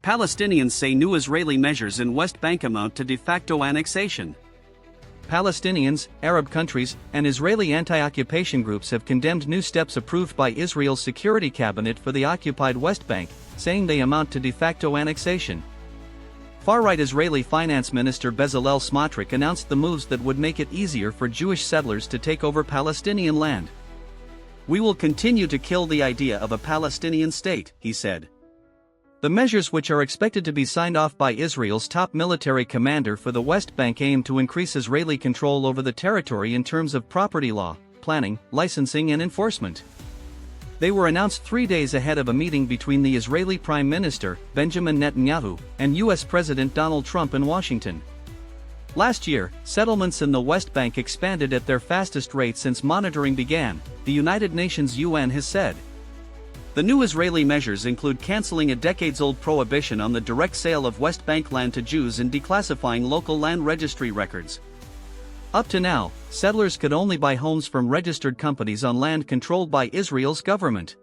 Palestinians say new Israeli measures in West Bank amount to de facto annexation. Palestinians, Arab countries, and Israeli anti-occupation groups have condemned new steps approved by Israel's Security Cabinet for the occupied West Bank, saying they amount to de facto annexation. Far-right Israeli Finance Minister Bezalel Smotrich announced the moves that would make it easier for Jewish settlers to take over Palestinian land. "We will continue to kill the idea of a Palestinian state," he said. The measures, which are expected to be signed off by Israel's top military commander for the West Bank, aim to increase Israeli control over the territory in terms of property law, planning, licensing and enforcement. They were announced 3 days ahead of a meeting between the Israeli Prime Minister, Benjamin Netanyahu, and US President Donald Trump in Washington. Last year, settlements in the West Bank expanded at their fastest rate since monitoring began, the United Nations UN has said. The new Israeli measures include cancelling a decades-old prohibition on the direct sale of West Bank land to Jews and declassifying local land registry records. Up to now, settlers could only buy homes from registered companies on land controlled by Israel's government.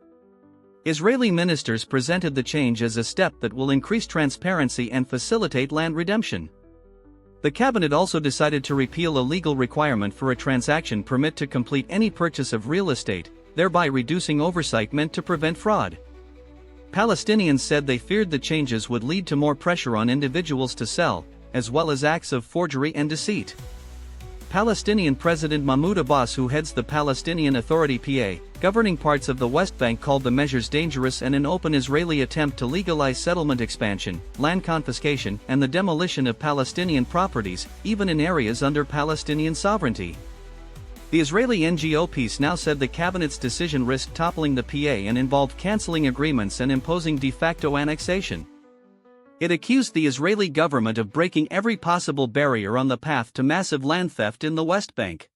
Israeli ministers presented the change as a step that will increase transparency and facilitate land redemption. The cabinet also decided to repeal a legal requirement for a transaction permit to complete any purchase of real estate, thereby reducing oversight meant to prevent fraud. Palestinians said they feared the changes would lead to more pressure on individuals to sell, as well as acts of forgery and deceit. Palestinian President Mahmoud Abbas, who heads the Palestinian Authority PA, governing parts of the West Bank, called the measures dangerous and an open Israeli attempt to legalize settlement expansion, land confiscation, and the demolition of Palestinian properties, even in areas under Palestinian sovereignty. The Israeli NGO Peace Now said the cabinet's decision risked toppling the PA and involved cancelling agreements and imposing de facto annexation. It accused the Israeli government of breaking every possible barrier on the path to massive land theft in the West Bank.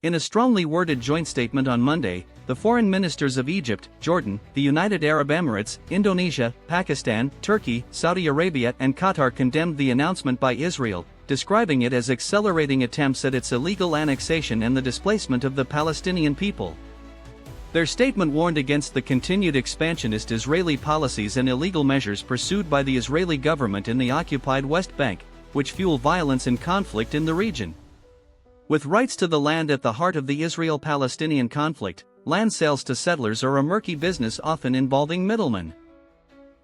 In a strongly worded joint statement on Monday, the foreign ministers of Egypt, Jordan, the United Arab Emirates, Indonesia, Pakistan, Turkey, Saudi Arabia and Qatar condemned the announcement by Israel, describing it as accelerating attempts at its illegal annexation and the displacement of the Palestinian people. Their statement warned against the continued expansionist Israeli policies and illegal measures pursued by the Israeli government in the occupied West Bank, which fuel violence and conflict in the region. With rights to the land at the heart of the Israel-Palestinian conflict, land sales to settlers are a murky business often involving middlemen.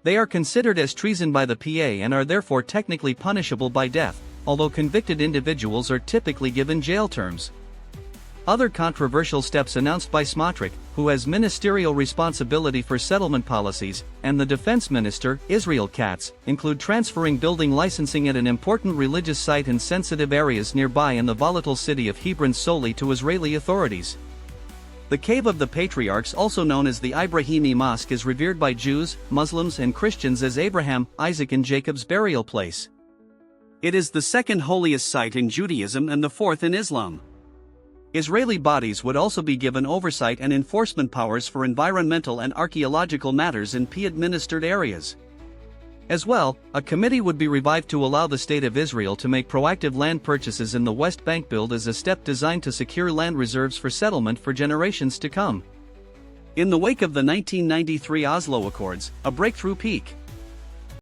They are considered as treason by the PA and are therefore technically punishable by death, although convicted individuals are typically given jail terms. Other controversial steps announced by Smotrich, who has ministerial responsibility for settlement policies, and the defense minister, Israel Katz, include transferring building licensing at an important religious site in sensitive areas nearby in the volatile city of Hebron solely to Israeli authorities. The Cave of the Patriarchs, also known as the Ibrahimi Mosque, is revered by Jews, Muslims and Christians as Abraham, Isaac and Jacob's burial place. It is the second holiest site in Judaism and the fourth in Islam. Israeli bodies would also be given oversight and enforcement powers for environmental and archaeological matters in PA-administered areas. As well, a committee would be revived to allow the State of Israel to make proactive land purchases in the West Bank, billed as a step designed to secure land reserves for settlement for generations to come. In the wake of the 1993 Oslo Accords, a breakthrough peak.